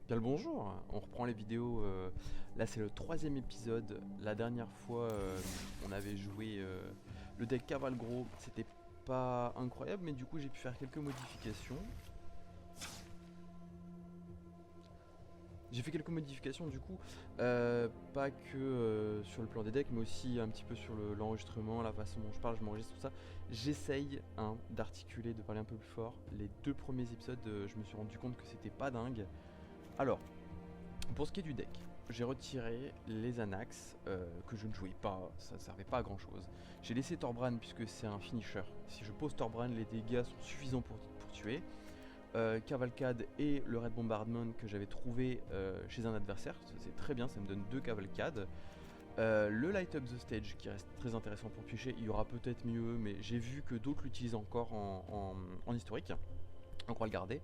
Bien le bonjour, on reprend les vidéos, là c'est le troisième épisode. La dernière fois on avait joué le deck Cavalgro, c'était pas incroyable mais du coup j'ai pu faire quelques modifications. J'ai fait quelques modifications du coup, pas que sur le plan des decks mais aussi un petit peu sur l'enregistrement, la façon dont je parle, je m'enregistre tout ça. J'essaye d'articuler, de parler un peu plus fort. Les deux premiers épisodes je me suis rendu compte que c'était pas dingue. Alors, pour ce qui est du deck, j'ai retiré les Anax que je ne jouais pas, ça ne servait pas à grand chose. J'ai laissé Torbran puisque c'est un finisher. Si je pose Torbran, les dégâts sont suffisants pour tuer. Cavalcade et le Red Bombardment que j'avais trouvé chez un adversaire, c'est très bien, ça me donne deux Cavalcades. Le Light Up the Stage qui reste très intéressant pour piocher, il y aura peut-être mieux, mais j'ai vu que d'autres l'utilisent encore en historique, donc on va le garder.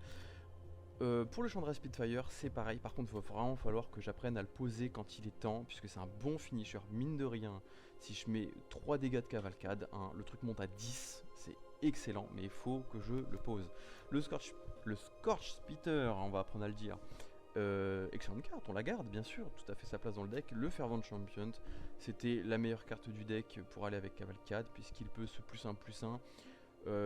Pour le Chandra Spitfire, c'est pareil. Par contre, il va vraiment falloir que j'apprenne à le poser quand il est temps, puisque c'est un bon finisher. Mine de rien, si je mets 3 dégâts de cavalcade, le truc monte à 10, c'est excellent, mais il faut que je le pose. Le Scorch Spitter, on va apprendre à le dire. Excellente carte, on la garde, bien sûr, tout à fait sa place dans le deck. Le Fervent Champion, c'était la meilleure carte du deck pour aller avec cavalcade, puisqu'il peut se +1/+1.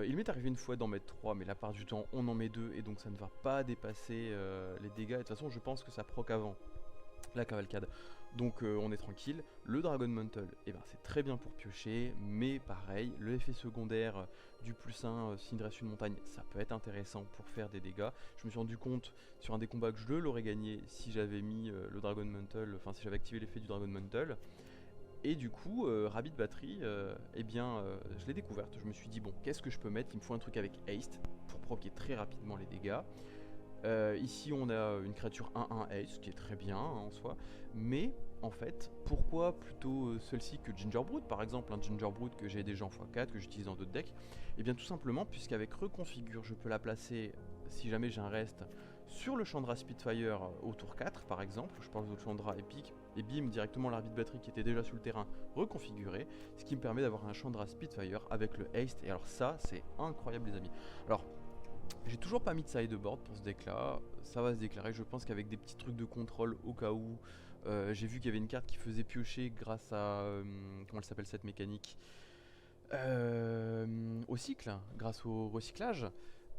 Il m'est arrivé une fois d'en mettre 3, mais la part du temps on en met 2 et donc ça ne va pas dépasser les dégâts. Et de toute façon je pense que ça proc avant la cavalcade. Donc on est tranquille. Le Dragon Mantle, eh ben, c'est très bien pour piocher, mais pareil, le effet secondaire du +1 s'il reste une montagne, ça peut être intéressant pour faire des dégâts. Je me suis rendu compte sur un des combats que je l'aurais gagné si j'avais mis le Dragon Mantle, enfin si j'avais activé l'effet du Dragon Mantle. Et du coup, Rabbit Battery, eh bien, je l'ai découverte. Je me suis dit, bon, qu'est-ce que je peux mettre? Il me faut un truc avec Haste pour proquer très rapidement les dégâts. Ici, on a une créature 1-1 Haste, qui est très bien en soi. Mais, en fait, pourquoi plutôt celle-ci que Gingerbread, par exemple, un Gingerbread que j'ai déjà en x4, que j'utilise dans d'autres decks? Eh bien, tout simplement, puisqu'avec Reconfigure, je peux la placer, si jamais j'ai un reste, sur le Chandra Spitfire au tour 4 par exemple, je parle de Chandra épique, et bim, directement l'arbitre batterie qui était déjà sous le terrain reconfiguré, ce qui me permet d'avoir un Chandra Spitfire avec le haste, et alors ça c'est incroyable les amis. Alors j'ai toujours pas mis de sideboard pour ce deck là, ça va se déclarer, je pense qu'avec des petits trucs de contrôle au cas où, j'ai vu qu'il y avait une carte qui faisait piocher grâce à, comment elle s'appelle cette mécanique, au cycle, grâce au recyclage.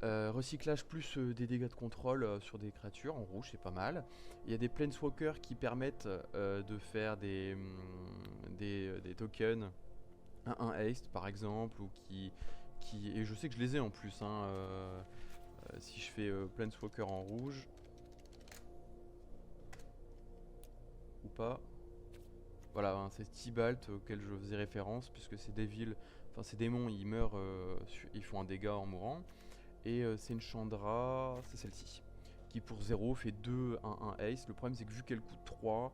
Recyclage plus des dégâts de contrôle sur des créatures en rouge, c'est pas mal. Il y a des planeswalkers qui permettent de faire des tokens, un haste par exemple, ou et je sais que je les ai en plus. Si je fais planeswalker en rouge ou pas, voilà, c'est Tibalt auquel je faisais référence, puisque c'est des villes, enfin ces démons, ils meurent, ils font un dégât en mourant. Et c'est une Chandra, c'est celle-ci, qui pour 0 fait 2 1 Ace. Le problème c'est que vu qu'elle coûte 3,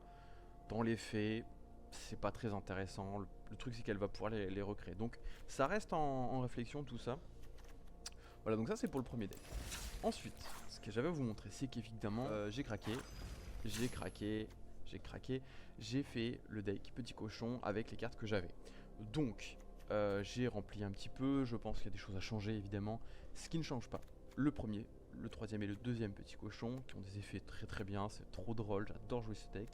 dans les faits, c'est pas très intéressant. Le truc c'est qu'elle va pouvoir les recréer. Donc ça reste en réflexion tout ça. Voilà, donc ça c'est pour le premier deck. Ensuite, ce que j'avais à vous montrer, c'est qu'évidemment, j'ai craqué, j'ai craqué, j'ai craqué. J'ai fait le deck petit cochon avec les cartes que j'avais. Donc, j'ai rempli un petit peu, je pense qu'il y a des choses à changer évidemment. Ce qui ne change pas, le premier, le troisième et le deuxième petit cochon qui ont des effets très très bien, c'est trop drôle, j'adore jouer ce deck.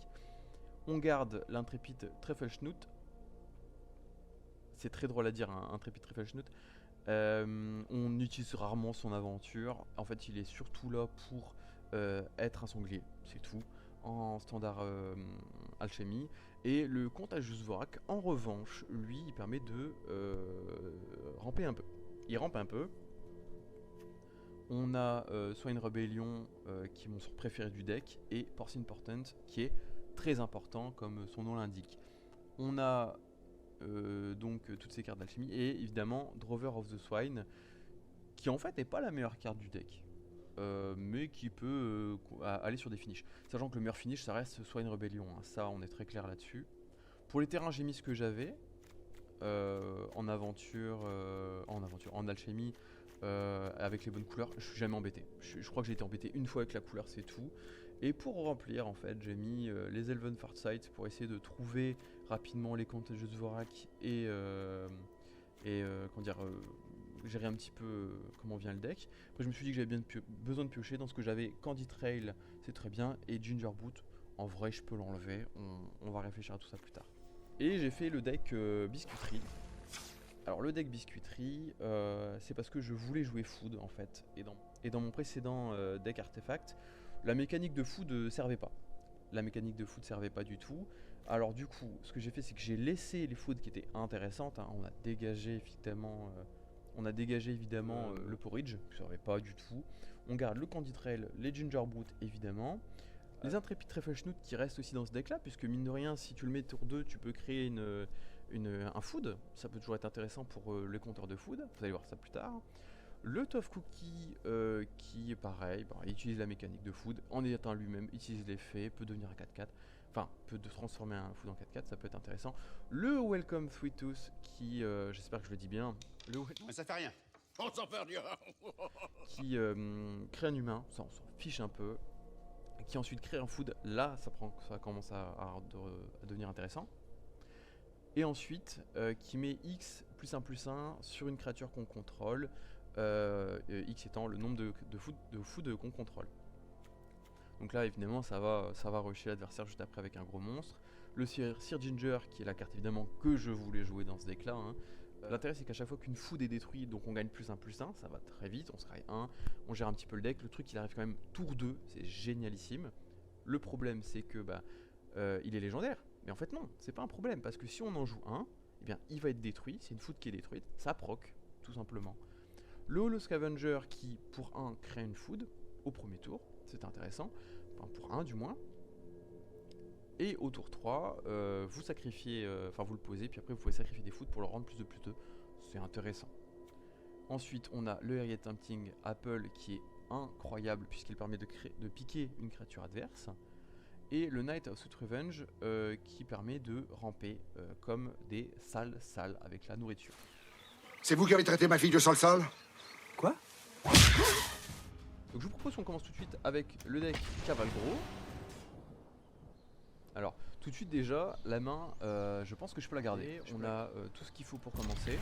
On garde l'intrépide Treffelschnut, c'est très drôle à dire, un intrépide Treffelschnut. On utilise rarement son aventure, en fait il est surtout là pour être un sanglier, c'est tout, en standard alchimie. Et le Contagious Vorak, en revanche, lui, il permet de ramper un peu. Il rampe un peu. On a soit une rébellion qui est mon sort préféré du deck, et Porcine Portent qui est très important comme son nom l'indique. On a donc toutes ces cartes d'alchimie, et évidemment Drover of the Swine, qui en fait n'est pas la meilleure carte du deck. Mais qui peut aller sur des finishes. Sachant que le meilleur finish ça reste soit une rébellion, hein. Ça on est très clair là-dessus. Pour les terrains j'ai mis ce que j'avais. En alchimie, avec les bonnes couleurs, je suis jamais embêté. Je crois que j'ai été embêté une fois avec la couleur, c'est tout. Et pour remplir, en fait, j'ai mis les Elven Farsight pour essayer de trouver rapidement les Contagious Vorak et comment dire, gérer un petit peu comment vient le deck. Après, je me suis dit que j'avais besoin de piocher dans ce que j'avais. Candy Trail, c'est très bien. Et Ginger Boot, en vrai je peux l'enlever, on va réfléchir à tout ça plus tard. Et j'ai fait le deck biscuiterie. Alors le deck biscuiterie, c'est parce que je voulais jouer food en fait. Et dans mon précédent deck artefact, la mécanique de food ne servait pas. La mécanique de food ne servait pas du tout. Alors du coup, ce que j'ai fait, c'est que j'ai laissé les foods qui étaient intéressantes, hein. On a dégagé évidemment le porridge, qui ne servait pas du tout. On garde le candy trail, les ginger boot évidemment. Les intrépides Refreshnoot qui restent aussi dans ce deck là, puisque mine de rien, si tu le mets tour 2, tu peux créer un food. Ça peut toujours être intéressant pour les compteurs de food, vous allez voir ça plus tard. Le Tough Cookie qui est pareil, il utilise la mécanique de food en étant lui-même, utilise l'effet, peut devenir un 4-4. Enfin, peut transformer un food en 4-4, ça peut être intéressant. Le Welcome Sweet Tooth qui, j'espère que je le dis bien, Mais ça fait rien, on s'en perdira. qui crée un humain, ça on s'en fiche un peu, qui ensuite crée un food, là ça commence à devenir intéressant. Et ensuite, qui met X plus 1 sur une créature qu'on contrôle, X étant le nombre de food qu'on contrôle. Donc là évidemment ça va rusher l'adversaire juste après avec un gros monstre. Le Sir Ginger qui est la carte évidemment que je voulais jouer dans ce deck là, hein. L'intérêt c'est qu'à chaque fois qu'une food est détruite, donc on gagne plus 1, ça va très vite, on se raille 1, on gère un petit peu le deck, le truc il arrive quand même tour 2, c'est génialissime. Le problème c'est que il est légendaire, mais en fait non, c'est pas un problème, parce que si on en joue un, eh bien il va être détruit, c'est une food qui est détruite, ça proc, tout simplement. Le Holo Scavenger qui pour 1 crée une food au premier tour, c'est intéressant, enfin pour 1 du moins. Et au tour 3, vous sacrifiez, vous le posez, puis après vous pouvez sacrifier des foods pour le rendre plus 2, c'est intéressant. Ensuite on a le Harriet Tempting Apple qui est incroyable puisqu'il permet de piquer une créature adverse. Et le Knight of Sweet Revenge qui permet de ramper comme des sales avec la nourriture. C'est vous qui avez traité ma fille de sale? Quoi? Donc je vous propose qu'on commence tout de suite avec le deck Cavalgro. Alors tout de suite déjà, la main, je pense que je peux la garder. On a tout ce qu'il faut pour commencer.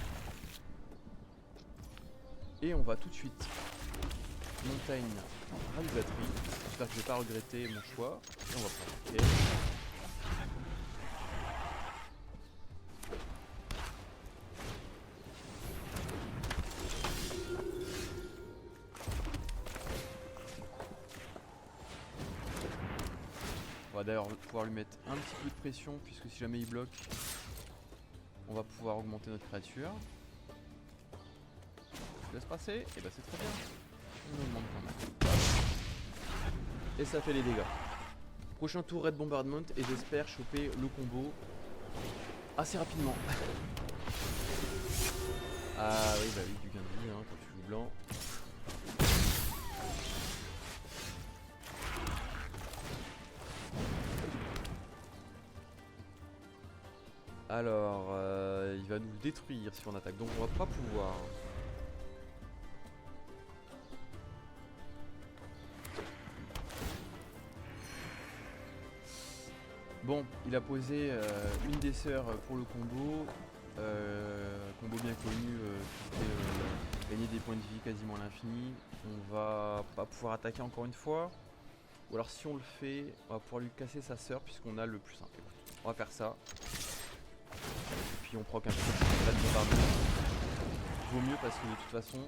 Et on va tout de suite Montagne Radiatrice. J'espère que je vais pas regretter mon choix. Et on va prendre. On va d'ailleurs pouvoir lui mettre un petit peu de pression puisque si jamais il bloque, on va pouvoir augmenter notre créature. Je laisse passer, et bah c'est très bien. On augmente quand même. Et ça fait les dégâts. Prochain tour Red Bombardment et j'espère choper le combo assez rapidement. Ah oui, bah oui, du gain de vie hein, quand tu joues blanc. Alors, il va nous détruire si on attaque, donc on va pas pouvoir. Bon, il a posé une des sœurs pour le combo. Combo bien connu qui fait gagner des points de vie quasiment à l'infini. On va pas pouvoir attaquer encore une fois. Ou alors si on le fait, on va pouvoir lui casser sa sœur puisqu'on a le plus 1. Écoute, on va faire ça. Et puis on proc un peu de bombardement. Vaut mieux parce que de toute façon.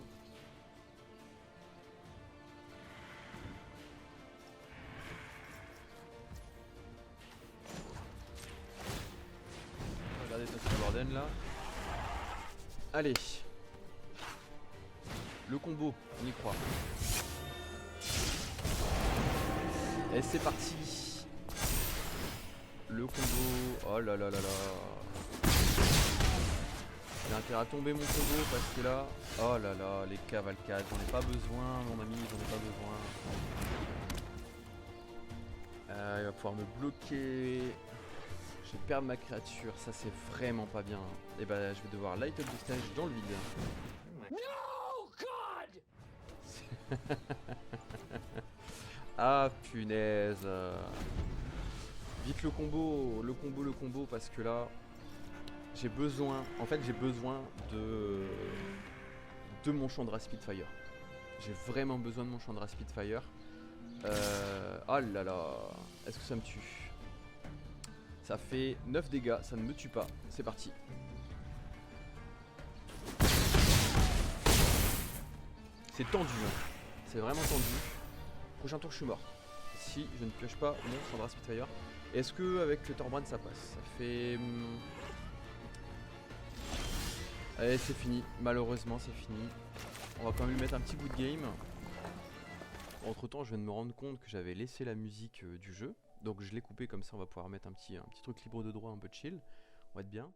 Regardez notre Warden là. Allez. Le combo, on y croit. Et c'est parti. Le combo. Oh là là là là. J'ai intérêt à tomber mon combo parce que là. Oh là là, les cavalcades. J'en ai pas besoin, mon ami, j'en ai pas besoin. Il va pouvoir me bloquer. Je vais perdre ma créature, ça c'est vraiment pas bien. Et bah je vais devoir light up le stage dans le vide. No God. Ah punaise. Vite le combo parce que là j'ai besoin, en fait j'ai besoin de mon Chandra Spitfire. J'ai vraiment besoin de mon Chandra Spitfire. Oh là là. Est-ce que ça me tue? Ça fait 9 dégâts, ça ne me tue pas. C'est parti. C'est tendu, hein. C'est vraiment tendu. Prochain tour, je suis mort. Si je ne pioche pas mon Sandra Spitfire. Est-ce que avec le Thorbrand ça passe? Ça fait... Allez, c'est fini. Malheureusement, c'est fini. On va quand même lui mettre un petit bout de game. Entre temps, je viens de me rendre compte que j'avais laissé la musique du jeu. Donc je l'ai coupé, comme ça on va pouvoir mettre un petit truc libre de droit, un peu chill. On va être bien.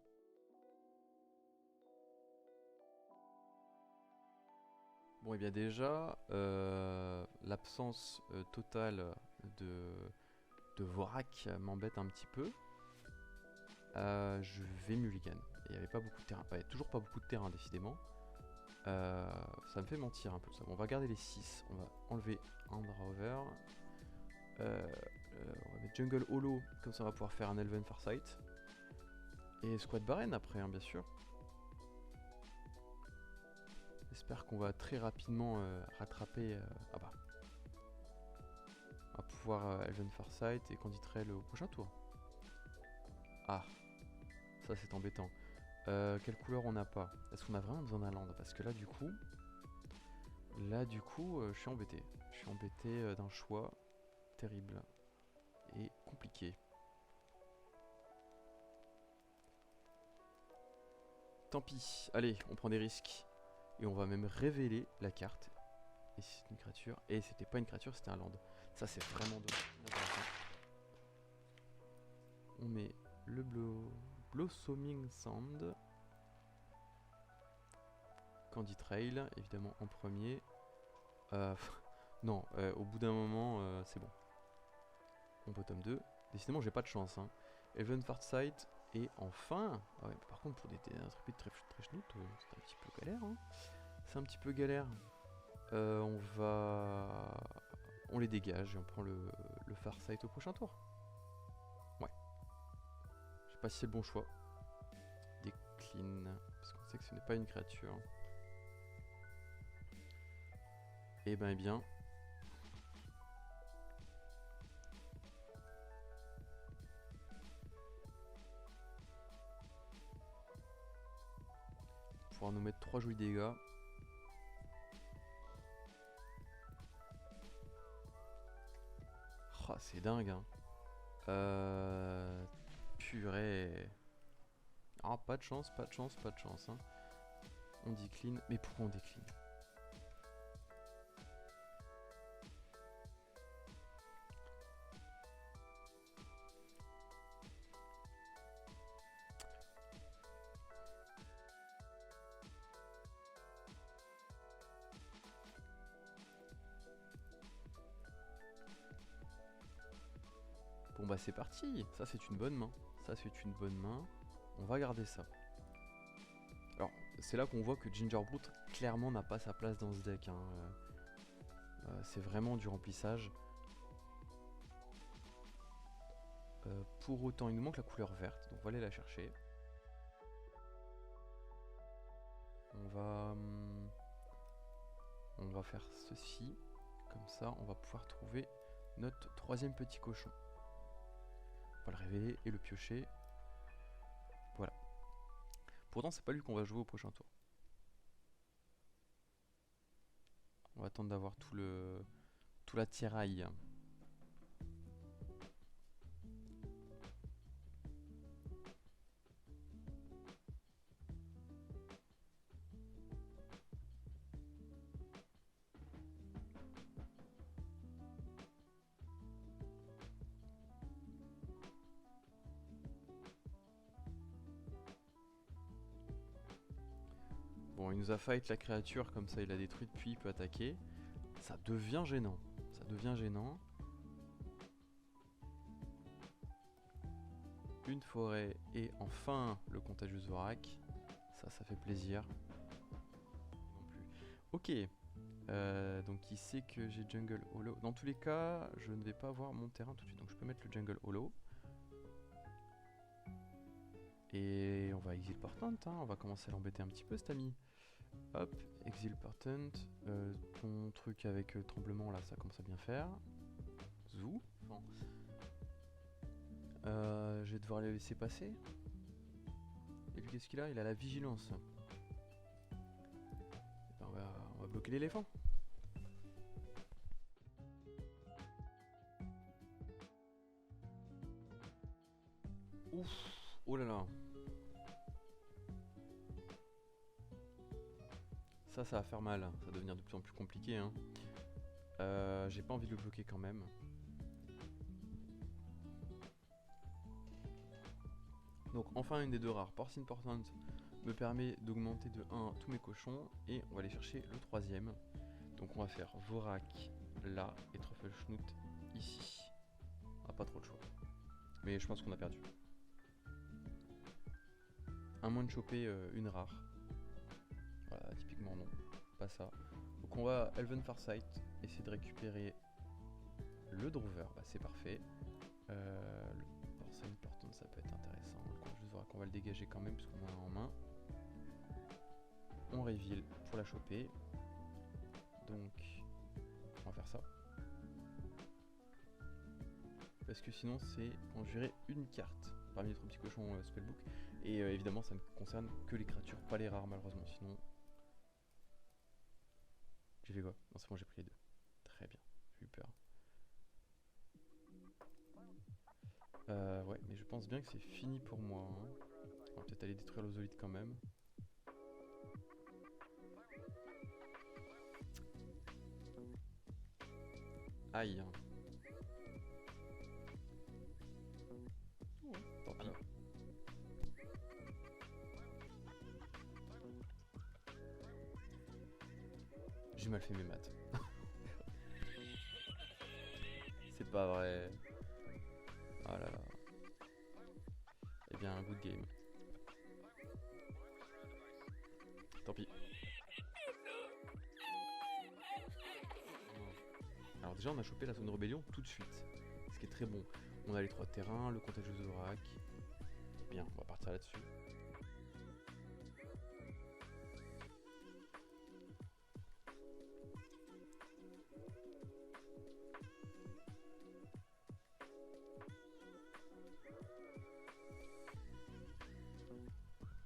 Bon, et bien déjà, l'absence totale de Vorak m'embête un petit peu. Je vais mulligan. Il n'y avait pas beaucoup de terrain. Ouais, toujours pas beaucoup de terrain, décidément. Ça me fait mentir un peu ça. Bon, on va garder les 6. On va enlever Androver. On va mettre Jungle Holo. Comme ça, on va pouvoir faire un Elven Farsight. Et Squad Baren après, hein, bien sûr. J'espère qu'on va très rapidement rattraper. Ah bah. On va pouvoir Elven Farsight et Canditrail au prochain tour. Ah. Ça, c'est embêtant. Quelle couleur on n'a pas? Est-ce qu'on a vraiment besoin d'un land? Parce que là du coup je suis embêté. Je suis embêté d'un choix terrible et compliqué. Tant pis, allez, on prend des risques. Et on va même révéler la carte. Et si c'est une créature. Et c'était pas une créature, c'était un land. Ça c'est vraiment intéressant. On met le Blossoming Sand. Canditrail, évidemment en premier. Non, au bout d'un moment, c'est bon. On bottom 2. Décidément, j'ai pas de chance. Hein. Elven Farsight. Et enfin... Ah ouais, par contre, pour des attributs de Treshnout, c'est un petit peu galère. Hein. C'est un petit peu galère. On les dégage et on prend le Farsight au prochain tour. Ouais. Je sais pas si c'est le bon choix. Décline. Parce qu'on sait que ce n'est pas une créature. Et ben bien. Pouvoir nous mettre 3 jouets de dégâts. Oh, c'est dingue hein. Purée. Ah, pas de chance, pas de chance, pas de chance. Hein. On décline. Mais pourquoi on décline? Bon bah c'est parti. Ça c'est une bonne main. Ça c'est une bonne main. On va garder ça. Alors, c'est là qu'on voit que Gingerbrute clairement n'a pas sa place dans ce deck. Hein. C'est vraiment du remplissage. Pour autant, il nous manque la couleur verte, donc on va aller la chercher. On va faire ceci. Comme ça, on va pouvoir trouver notre troisième petit cochon. On va le révéler et le piocher. Voilà. Pourtant, c'est pas lui qu'on va jouer au prochain tour. On va attendre d'avoir tout l'attirail. Bon, il nous a fight la créature, comme ça il a détruite, puis il peut attaquer. Ça devient gênant. Ça devient gênant. Une forêt et enfin le Contagious Vorak. Ça fait plaisir. Non plus. Ok. Donc il sait que j'ai Jungle Holo. Dans tous les cas, je ne vais pas avoir mon terrain tout de suite. Donc je peux mettre le Jungle Holo. Et on va Exile Portent. Hein. On va commencer à l'embêter un petit peu, cet ami. Hop, Exile Portent. Ton truc avec tremblement là, ça commence à bien faire. vous. Enfin, je vais devoir les laisser passer. Et lui, qu'est-ce qu'il a? Il a la vigilance. Ben, on va bloquer l'éléphant. Ouf, oh là là. Ça va faire mal. Ça va devenir de plus en plus compliqué. Hein. J'ai pas envie de le bloquer quand même. Donc enfin une des deux rares. Porcine Portant me permet d'augmenter de 1 tous mes cochons. Et on va aller chercher le troisième. Donc on va faire Vorak là et Truffleschnout ici. On a pas trop de choix. Mais je pense qu'on a perdu. À moins de choper une rare. Voilà, typiquement non. Pas ça. Donc on va Elven Farsight. Essayer de récupérer le Drover. Bah c'est parfait. Le Porcine Portant ça peut être intéressant. On va le dégager quand même parce qu'on a en main. On reveal pour la choper. Donc on va faire ça. Parce que sinon c'est en gérer une carte parmi les 3 petits cochons spellbook. Et évidemment ça ne concerne que les créatures, pas les rares malheureusement. Sinon... J'ai fait quoi? Non c'est bon, j'ai pris les deux. Très bien, j'ai eu peur. Ouais, mais je pense bien que c'est fini pour moi. Hein. On va peut-être aller détruire l'ozolite quand même. Aïe. Tant pis. J'ai mal fait mes maths. C'est pas vrai. Oh là là. Eh bien, good game. Tant pis. Alors déjà, on a chopé la zone de rébellion tout de suite. Ce qui est très bon. On a les 3 terrains, le Contagious Zorak. Bien, on va partir là-dessus.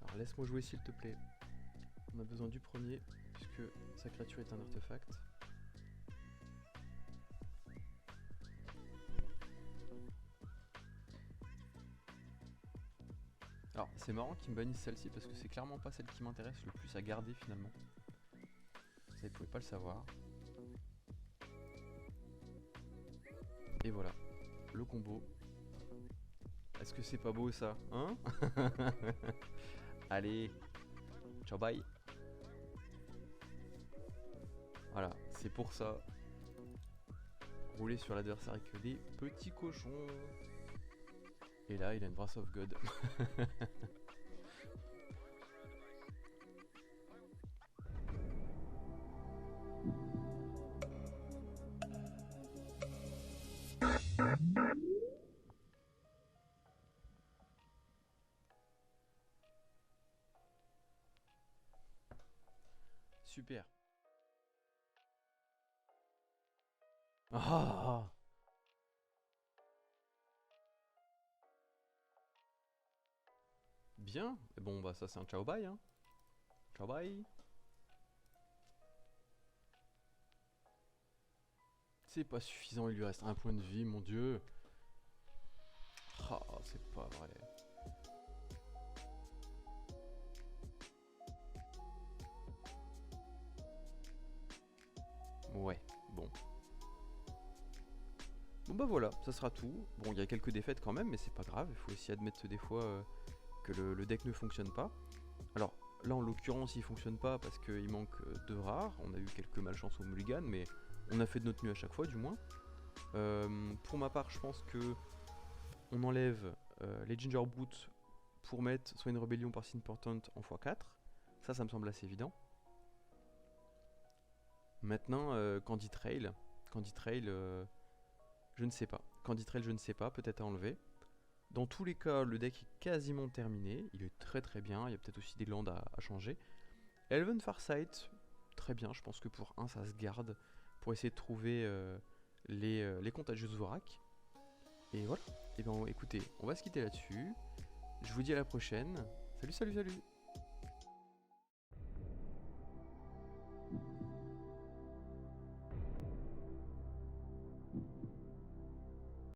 Alors laisse-moi jouer s'il te plaît. On a besoin du premier, puisque sa créature est un artefact. Alors c'est marrant qu'ils me bannissent celle-ci parce que c'est clairement pas celle qui m'intéresse le plus à garder finalement. Ça, ils pouvaient pas le savoir. Et voilà, le combo. Est-ce que c'est pas beau ça, hein? Allez, ciao bye. Voilà, c'est pour ça. Rouler sur l'adversaire avec des petits cochons. Et là, il a une Wrath of God. Super. Ah! Bien. Et bon, bah ça c'est un ciao bye. Hein. Ciao bye. C'est pas suffisant, il lui reste un point de vie, mon dieu. Ah, c'est pas vrai. Ouais, bon. Bon bah voilà, ça sera tout. Bon, il y a quelques défaites quand même, mais c'est pas grave. Il faut aussi admettre des fois que le deck ne fonctionne pas. Alors là, en l'occurrence, il fonctionne pas parce qu'il manque 2 rares. On a eu quelques malchances au mulligan, mais on a fait de notre mieux à chaque fois, du moins. Pour ma part, je pense que on enlève les Ginger Boots pour mettre soit une rébellion par Portant en x4. Ça me semble assez évident. Maintenant, Candy Trail, je ne sais pas. Candy Trail, je ne sais pas, peut-être à enlever. Dans tous les cas, le deck est quasiment terminé. Il est très très bien. Il y a peut-être aussi des landes à changer. Elven Farsight, très bien. Je pense que pour 1, ça se garde. Pour essayer de trouver les contagieux Vorak. Et voilà. Et bien écoutez, on va se quitter là-dessus. Je vous dis à la prochaine. Salut, salut, salut.